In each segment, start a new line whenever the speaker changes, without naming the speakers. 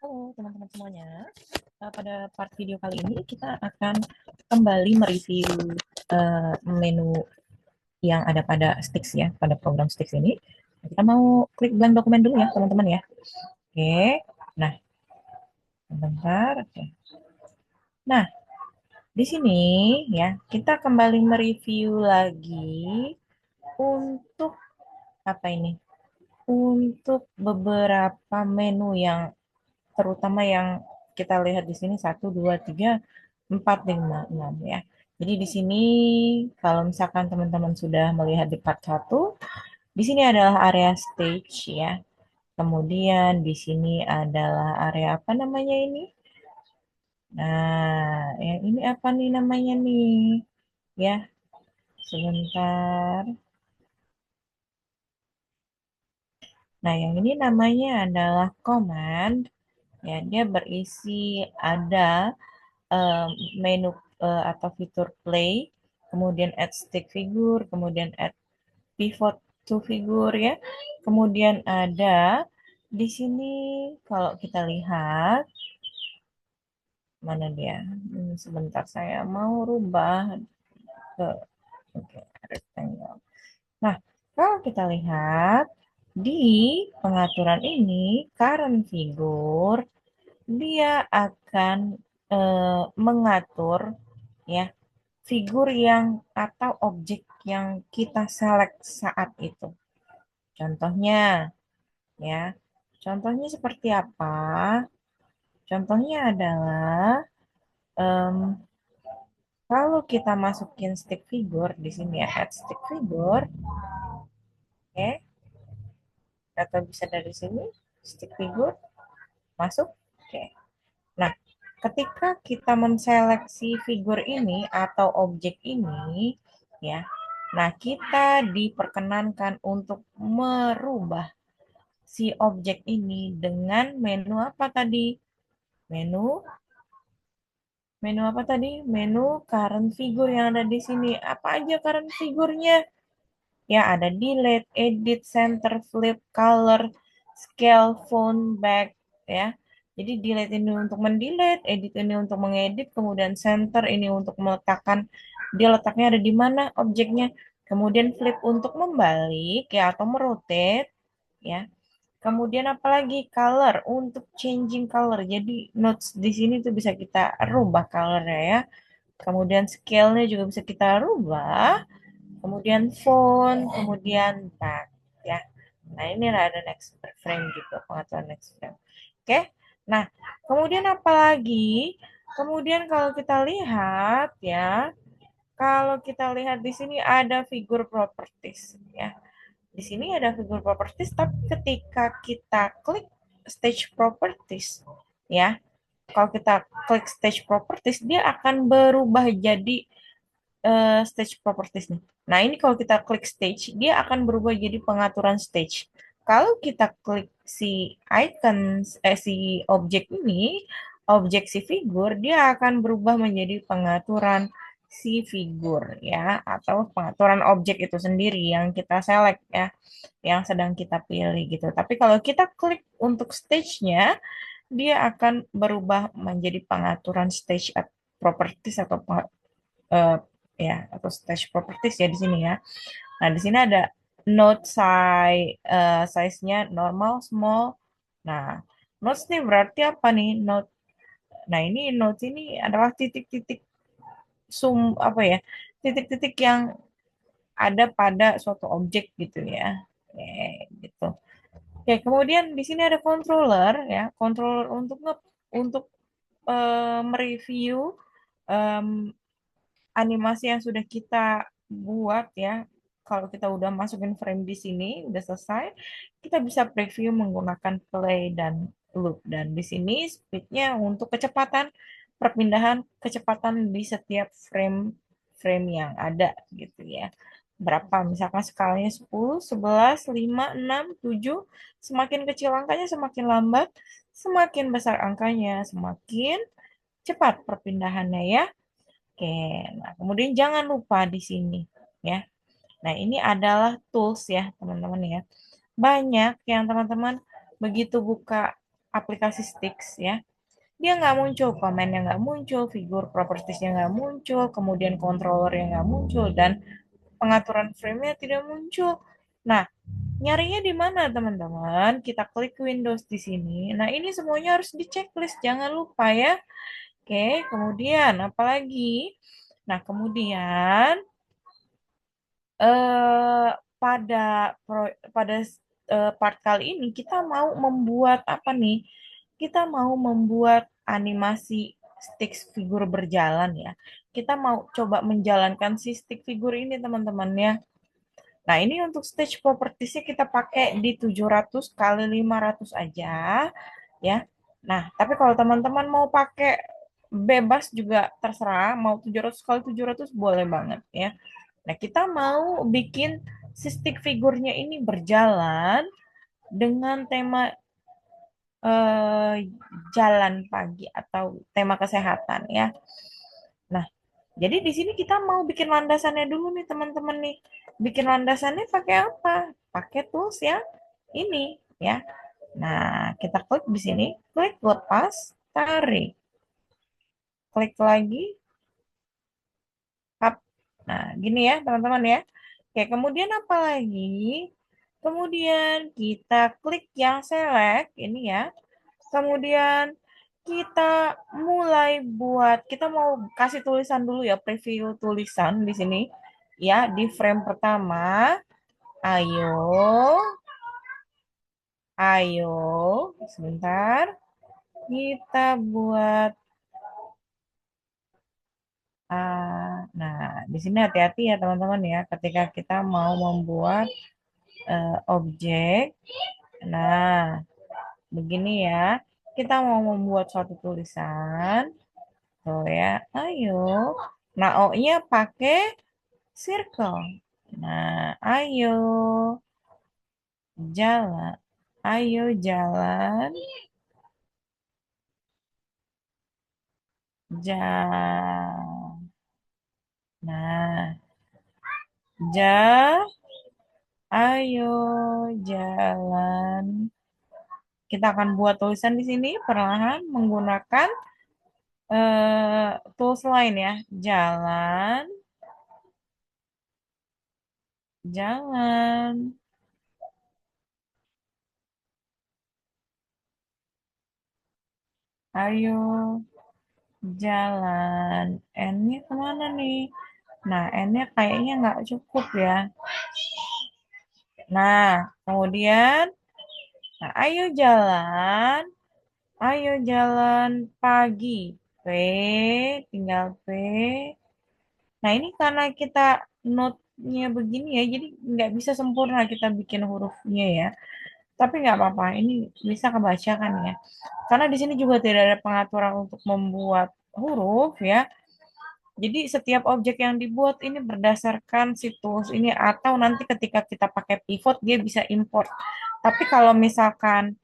Halo teman-teman semuanya. Pada part video kali ini kita akan kembali mereview menu yang ada pada Stix ya, pada program Stix ini. Kita mau klik blank dokumen dulu ya teman-teman ya. Oke, nah sebentar. Oke. Nah, di sini ya kita kembali mereview lagi untuk apa ini? Untuk beberapa menu yang terutama yang kita lihat di sini 1, 2, 3, 4, 5, 6 ya. Jadi di sini kalau misalkan teman-teman sudah melihat di part 1, di sini adalah area stage ya. Kemudian di sini adalah area apa namanya ini? Nah, yang ini apa nih namanya nih? Ya, sebentar. Nah, yang ini namanya adalah command. Ya, dia berisi ada eh, menu atau fitur play, kemudian add stick figure, kemudian add pivot to figure ya. Kemudian ada di sini kalau kita lihat mana dia? Sebentar saya mau rubah ke oke, rectangle. Nah, kalau kita lihat di pengaturan ini current figure dia akan mengatur ya figur yang atau objek yang kita select saat itu. Contohnya ya. Contohnya seperti apa? Contohnya adalah em, kalau kita masukin stick figure di sini ya, add stick figure, oke, atau bisa dari sini stick figure masuk, oke. Nah, ketika kita menseleksi figur ini atau objek ini, ya, nah kita diperkenankan untuk merubah si objek ini dengan menu apa tadi? Menu, menu apa tadi? Menu current figure yang ada di sini. Apa aja current figurnya? Ya, ada delete, edit, center, flip, color, scale, phone, back, ya. Jadi delete ini untuk mendelete, edit ini untuk mengedit, kemudian center ini untuk meletakkan dia letaknya ada di mana objeknya. Kemudian flip untuk membalik ya atau merotate ya. Kemudian apalagi color untuk changing color. Jadi notes di sini tuh bisa kita rubah colornya ya. Kemudian scale-nya juga bisa kita rubah. Kemudian font, kemudian tag ya. Nah, ini ada next frame juga, pengaturan next frame. Oke. Nah, kemudian apalagi? Kemudian kalau kita lihat ya, kalau kita lihat di sini ada figur properties ya. Di sini ada figur properties, tapi ketika kita klik stage properties ya, kalau kita klik stage properties dia akan berubah jadi stage properties nih. Nah, ini kalau kita klik stage, dia akan berubah jadi pengaturan stage. Kalau kita klik si icon, si objek ini, objek si figur, dia akan berubah menjadi pengaturan si figur ya, atau pengaturan objek itu sendiri yang kita select ya, yang sedang kita pilih gitu. Tapi kalau kita klik untuk stage-nya, dia akan berubah menjadi pengaturan stage properties atau eh, ya atau stage properties ya di sini ya. Nah, di sini ada node size-nya normal, small. Nah, nodes ini berarti apa nih? Node. Nah, ini nodes ini adalah titik-titik sum apa ya? Titik-titik yang ada pada suatu objek gitu ya. Oke, gitu. Oke, kemudian di sini ada controller ya, controller untuk mereview em, animasi yang sudah kita buat ya, kalau kita udah masukin frame di sini, udah selesai, kita bisa preview menggunakan play dan loop. Dan di sini speednya untuk kecepatan perpindahan kecepatan di setiap frame yang ada gitu ya. Berapa? Misalkan skalanya 10, 11, 5, 6, 7. Semakin kecil angkanya semakin lambat, semakin besar angkanya semakin cepat perpindahannya ya. Oke, nah kemudian jangan lupa di sini ya. Nah, ini adalah tools ya, teman-teman ya. Banyak yang teman-teman begitu buka aplikasi Stix ya, dia nggak muncul, komennya nggak muncul, figur propertiesnya nggak muncul, kemudian controllernya nggak muncul, dan pengaturan frame-nya tidak muncul. Nah, nyarinya di mana teman-teman? Kita klik Windows di sini. Nah, ini semuanya harus di checklist, jangan lupa ya. Oke, kemudian apalagi? Nah, kemudian eh, pada pada part kali ini kita mau membuat apa nih? Kita mau membuat animasi stick figure berjalan ya. Kita mau coba menjalankan si stick figure ini teman-teman ya. Nah, ini untuk stage propertiesnya kita pakai di 700 kali 500 aja ya. Nah, tapi kalau teman-teman mau pakai bebas juga terserah, mau 700 kali 700 boleh banget ya. Nah, kita mau bikin si stick figurnya ini berjalan dengan tema eh, jalan pagi atau tema kesehatan ya. Nah, jadi di sini kita mau bikin landasannya dulu nih teman-teman nih. Bikin landasannya pakai apa? Pakai tools yang ini ya. Nah, kita klik di sini, klik lepas, tarik. Klik lagi, up. Nah, gini ya teman-teman ya. Oke, kemudian apa lagi? Kemudian kita klik yang select ini ya. Kemudian kita mulai buat, kita mau kasih tulisan dulu ya, preview tulisan di sini. Ya, di frame pertama, ayo, ayo, sebentar, kita buat, nah, di sini hati-hati ya teman-teman ya, ketika kita mau membuat objek. Nah, begini ya, kita mau membuat suatu tulisan, tuh ya, ayo. Nah, O-nya pakai circle. Nah, ayo jalan. Ayo jalan. Jalan. Nah, ja, ayo jalan. Kita akan buat tulisan di sini perlahan menggunakan tools lain ya. Jalan, jalan. Ayo jalan. N-nya kemana nih? Nah, N-nya kayaknya nggak cukup ya. Nah, kemudian, nah, ayo jalan pagi. P, tinggal P. Nah, ini karena kita note-nya begini ya, jadi nggak bisa sempurna kita bikin hurufnya ya. Tapi nggak apa-apa, ini bisa kebaca kan ya. Karena di sini juga tidak ada pengaturan untuk membuat huruf ya. Jadi setiap objek yang dibuat ini berdasarkan situs ini atau nanti ketika kita pakai pivot dia bisa import. Tapi kalau misalkan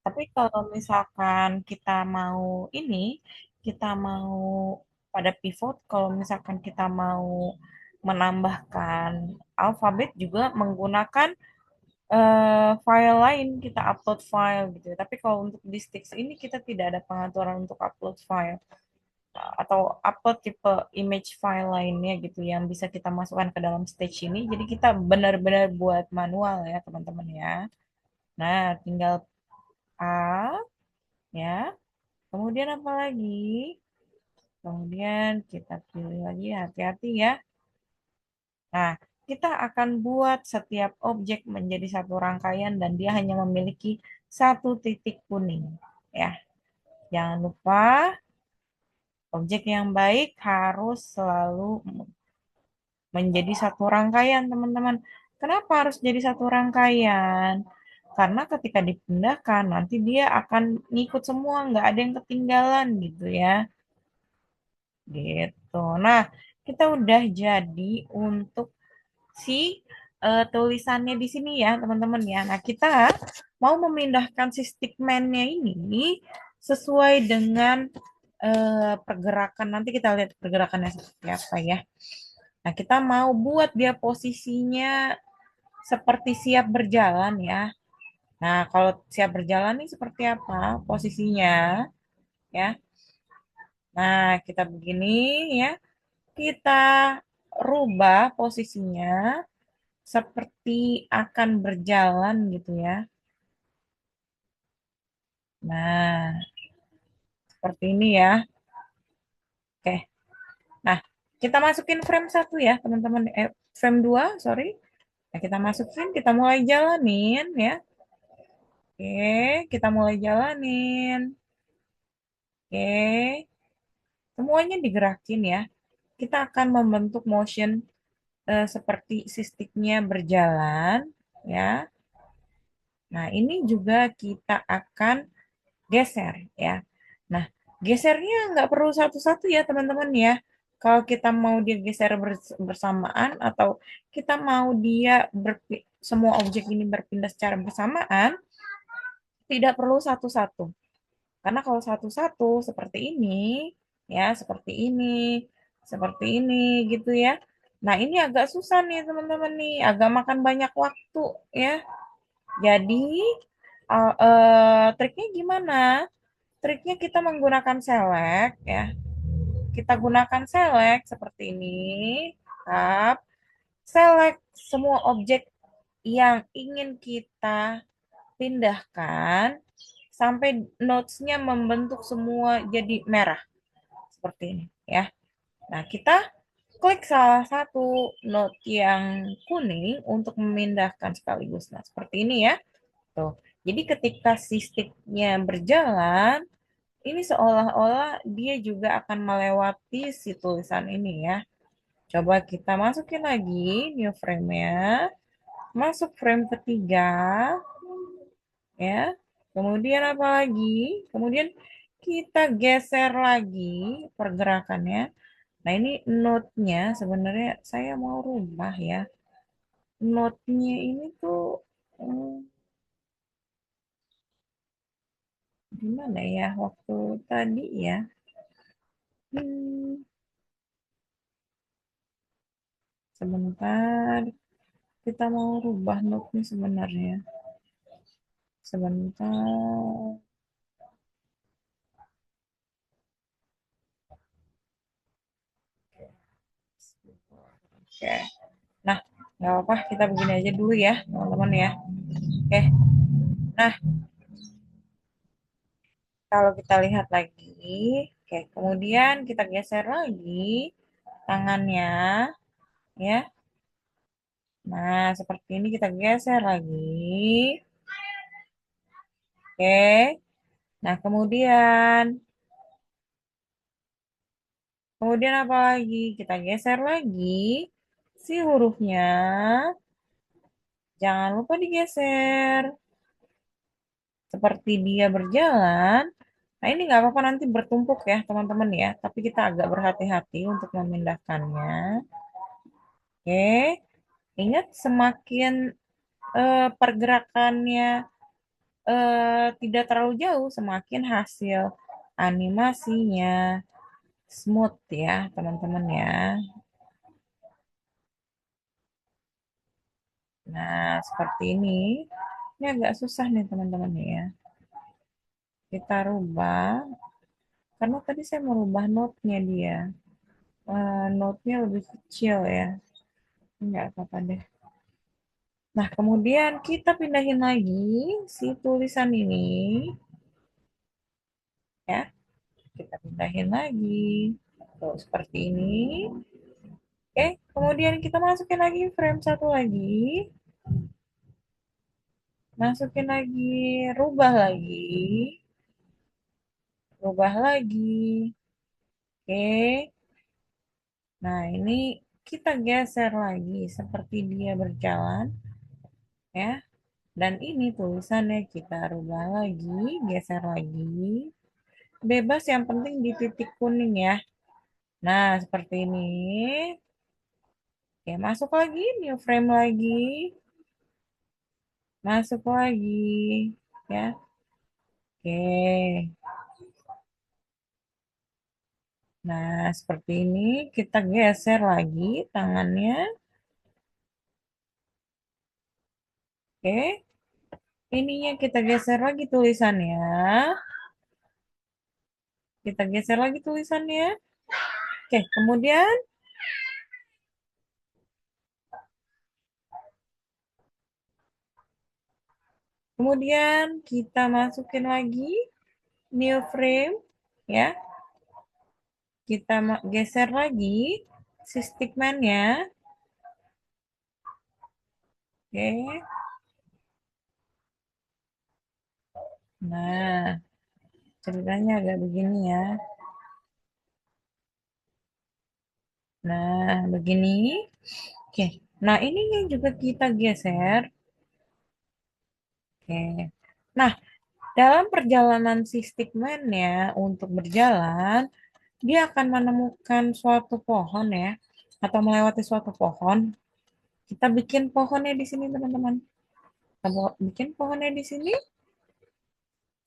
tapi kalau misalkan kita mau ini, kita mau pada pivot, kalau misalkan kita mau menambahkan alfabet juga menggunakan file lain, kita upload file gitu ya. Tapi kalau untuk di Stix ini kita tidak ada pengaturan untuk upload file atau upload tipe image file lainnya gitu yang bisa kita masukkan ke dalam stage ini. Jadi kita benar-benar buat manual ya teman-teman ya. Nah, tinggal A ya. Kemudian apa lagi? Kemudian kita pilih lagi, hati-hati ya. Nah, kita akan buat setiap objek menjadi satu rangkaian dan dia hanya memiliki satu titik kuning. Ya, jangan lupa objek yang baik harus selalu menjadi satu rangkaian, teman-teman. Kenapa harus jadi satu rangkaian? Karena ketika dipindahkan, nanti dia akan ngikut semua, nggak ada yang ketinggalan gitu ya. Gitu. Nah, kita udah jadi untuk si tulisannya di sini ya, teman-teman ya. Nah, kita mau memindahkan si stickman-nya ini sesuai dengan pergerakan. Nanti kita lihat pergerakannya seperti apa ya. Nah, kita mau buat dia posisinya seperti siap berjalan ya. Nah, kalau siap berjalan ini seperti apa posisinya ya? Nah, kita begini ya. Kita rubah posisinya seperti akan berjalan gitu ya. Nah, seperti ini ya. Oke. Nah, kita masukin frame satu ya, teman-teman. Frame 2 sorry. Nah, kita masukin, kita mulai jalanin ya. Oke, kita mulai jalanin. Oke, semuanya digerakin ya. Kita akan membentuk motion seperti si sticknya berjalan ya. Nah, ini juga kita akan geser ya. Nah, gesernya nggak perlu satu-satu ya teman-teman ya. Kalau kita mau dia geser bersamaan atau kita mau dia semua objek ini berpindah secara bersamaan, tidak perlu satu-satu. Karena kalau satu-satu seperti ini, ya seperti ini gitu ya. Nah, ini agak susah nih teman-teman nih, agak makan banyak waktu ya. Jadi, triknya gimana? Triknya kita menggunakan select ya. Kita gunakan select seperti ini. Tap. Select semua objek yang ingin kita pindahkan sampai nodes-nya membentuk semua jadi merah. Seperti ini ya. Nah, kita klik salah satu node yang kuning untuk memindahkan sekaligus. Nah, seperti ini ya. Tuh. Jadi ketika si stick-nya berjalan, ini seolah-olah dia juga akan melewati si tulisan ini ya. Coba kita masukin lagi new frame-nya. Masuk frame ketiga ya. Kemudian apa lagi? Kemudian kita geser lagi pergerakannya. Nah, ini node-nya sebenarnya saya mau rubah ya. Node-nya ini tuh gimana ya waktu tadi ya? Hmm, sebentar. Kita mau rubah node-nya sebenarnya. Sebentar. Oke. Nah, nggak apa-apa. Kita begini aja dulu ya, teman-teman ya. Oke. Nah, kalau kita lihat lagi, oke, kemudian kita geser lagi tangannya, ya. Nah, seperti ini kita geser lagi. Oke. Nah, kemudian apa lagi? Kita geser lagi si hurufnya. Jangan lupa digeser. Seperti dia berjalan. Nah, ini nggak apa-apa nanti bertumpuk ya, teman-teman ya. Tapi kita agak berhati-hati untuk memindahkannya. Oke. Ingat semakin pergerakannya tidak terlalu jauh, semakin hasil animasinya smooth ya, teman-teman ya. Nah, seperti ini. Ini agak susah nih, teman-teman ya. Kita rubah, karena tadi saya merubah note-nya dia. Note-nya lebih kecil ya. Enggak apa-apa deh. Nah, kemudian kita pindahin lagi si tulisan ini ya. Kita pindahin lagi. Tuh, seperti ini. Oke, kemudian kita masukin lagi frame satu lagi. Masukin lagi, rubah lagi. Rubah lagi. Oke. Nah, ini kita geser lagi seperti dia berjalan ya. Dan ini tulisannya kita rubah lagi, geser lagi. Bebas yang penting di titik kuning ya. Nah, seperti ini. Oke, masuk lagi, new frame lagi. Masuk lagi. Ya, oke. Nah, seperti ini kita geser lagi tangannya. Oke, ininya kita geser lagi tulisannya. Kita geser lagi tulisannya. Oke, kemudian kita masukin lagi new frame, ya. Kita geser lagi si stickman-nya. Oke. Nah, ceritanya agak begini ya. Nah, begini. Oke. Nah, ini yang juga kita geser. Oke. Nah, dalam perjalanan si stickman-nya untuk berjalan, dia akan menemukan suatu pohon ya, atau melewati suatu pohon. Kita bikin pohonnya di sini, teman-teman. Kita bikin pohonnya di sini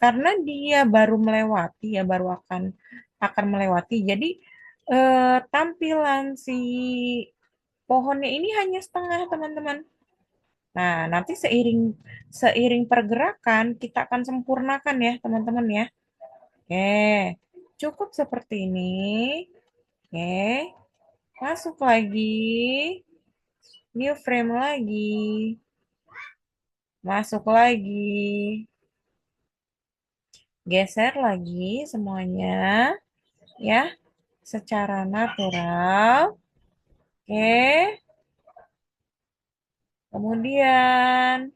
karena dia baru melewati ya, baru akan melewati. Jadi tampilan si pohonnya ini hanya setengah, teman-teman. Nah, nanti seiring seiring pergerakan kita akan sempurnakan ya, teman-teman ya. Oke, cukup seperti ini. Oke, masuk lagi, new frame lagi, masuk lagi, geser lagi semuanya ya, secara natural. Oke, kemudian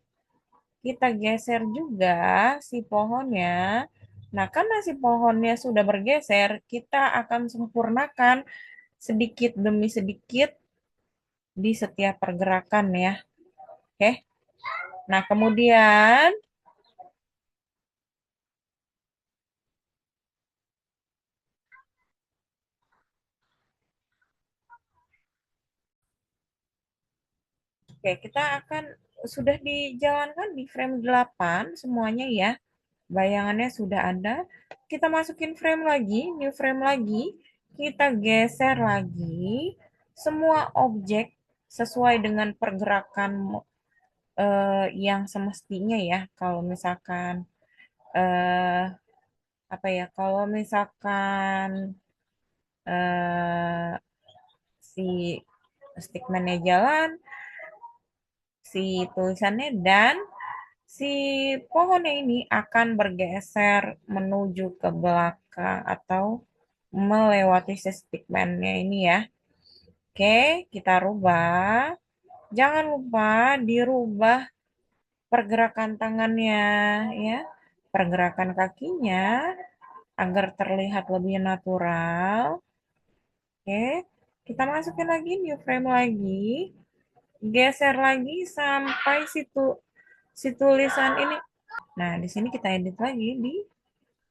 kita geser juga si pohonnya. Nah, karena si pohonnya sudah bergeser, kita akan sempurnakan sedikit demi sedikit di setiap pergerakan ya. Oke. Nah, kemudian oke, kita akan sudah dijalankan di frame 8 semuanya ya. Bayangannya sudah ada. Kita masukin frame lagi, new frame lagi. Kita geser lagi semua objek sesuai dengan pergerakan yang semestinya ya. Kalau misalkan eh, apa ya? Kalau misalkan eh, si stickman-nya jalan, si tulisannya dan si pohonnya ini akan bergeser menuju ke belakang atau melewati si stickman-nya ini ya. Oke, kita rubah. Jangan lupa dirubah pergerakan tangannya ya, pergerakan kakinya agar terlihat lebih natural. Oke, kita masukin lagi new frame lagi, geser lagi sampai si tulisan ini. Nah, di sini kita edit lagi di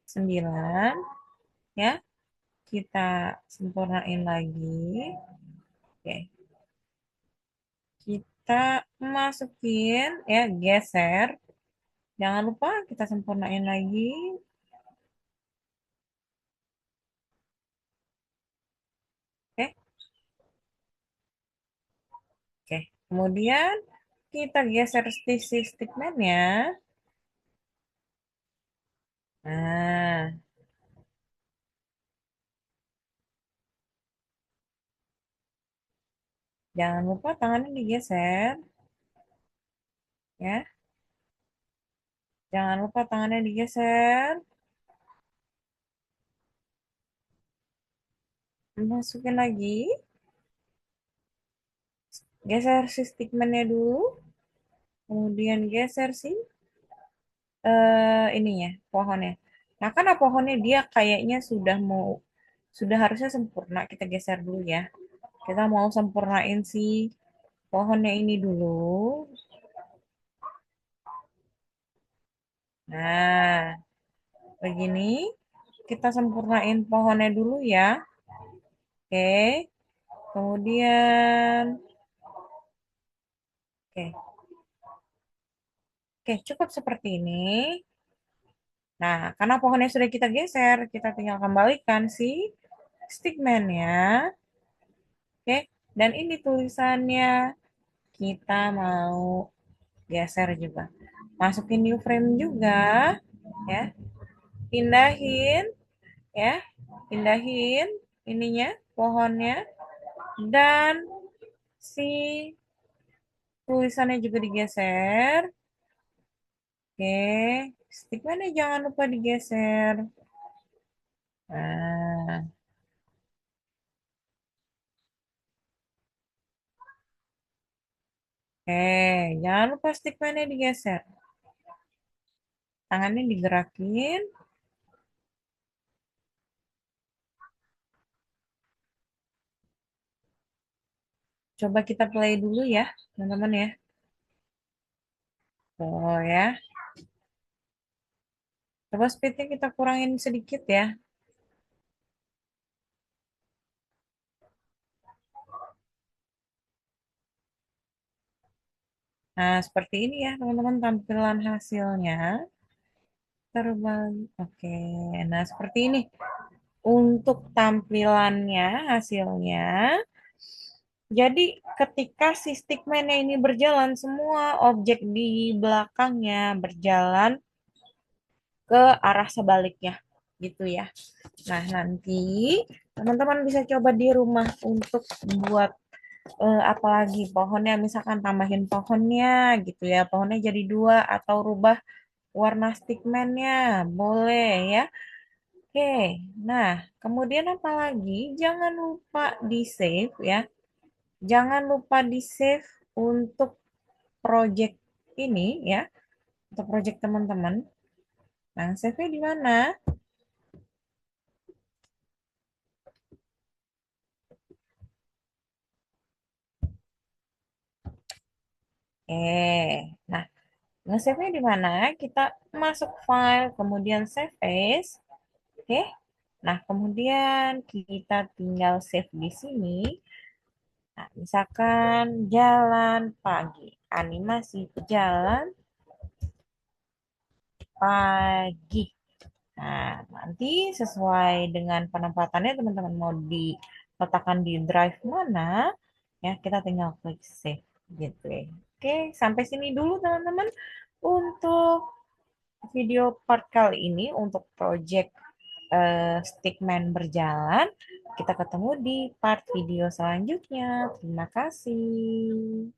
9 ya. Kita sempurnain lagi. Oke, kita masukin ya, geser. Jangan lupa kita sempurnain lagi. Oke, oke. Kemudian kita geser si stickman-nya. Nah, jangan lupa tangannya digeser ya. Jangan lupa tangannya digeser. Masukin lagi. Geser si stickman-nya dulu. Kemudian geser si ininya, pohonnya. Nah, karena pohonnya dia kayaknya sudah harusnya sempurna. Kita geser dulu ya. Kita mau sempurnain si pohonnya ini dulu. Nah, begini. Kita sempurnain pohonnya dulu ya. Oke. Kemudian, oke. Oke, cukup seperti ini. Nah, karena pohonnya sudah kita geser, kita tinggal kembalikan si stickman ya. Oke, dan ini tulisannya kita mau geser juga. Masukin new frame juga ya. Pindahin ya. Pindahin ininya, pohonnya dan si tulisannya juga digeser. Oke, stickman-nya jangan lupa digeser. Nah, oke, jangan lupa stickman-nya digeser. Tangannya digerakin. Coba kita play dulu ya, teman-teman ya. Oh ya. Coba speednya kita kurangin sedikit ya. Nah, seperti ini ya, teman-teman tampilan hasilnya. Terbalik. Oke, nah seperti ini. Untuk tampilannya, hasilnya. Jadi ketika si stickman-nya ini berjalan, semua objek di belakangnya berjalan ke arah sebaliknya. Gitu ya. Nah, nanti teman-teman bisa coba di rumah untuk buat apalagi pohonnya, misalkan tambahin pohonnya gitu ya. Pohonnya jadi dua atau rubah warna stickman-nya. Boleh ya. Oke, nah kemudian apa lagi? Jangan lupa di save ya. Jangan lupa di save untuk project ini ya, untuk project teman-teman. Nah, save-nya di mana? Nah, nge-save-nya di mana? Kita masuk file, kemudian save as. Oke. Nah, kemudian kita tinggal save di sini. Nah, misalkan jalan pagi, animasi jalan pagi. Nah, nanti sesuai dengan penempatannya teman-teman mau diletakkan di drive mana, ya kita tinggal klik save gitu ya. Oke, sampai sini dulu teman-teman untuk video part kali ini untuk project stickman berjalan. Kita ketemu di part video selanjutnya. Terima kasih.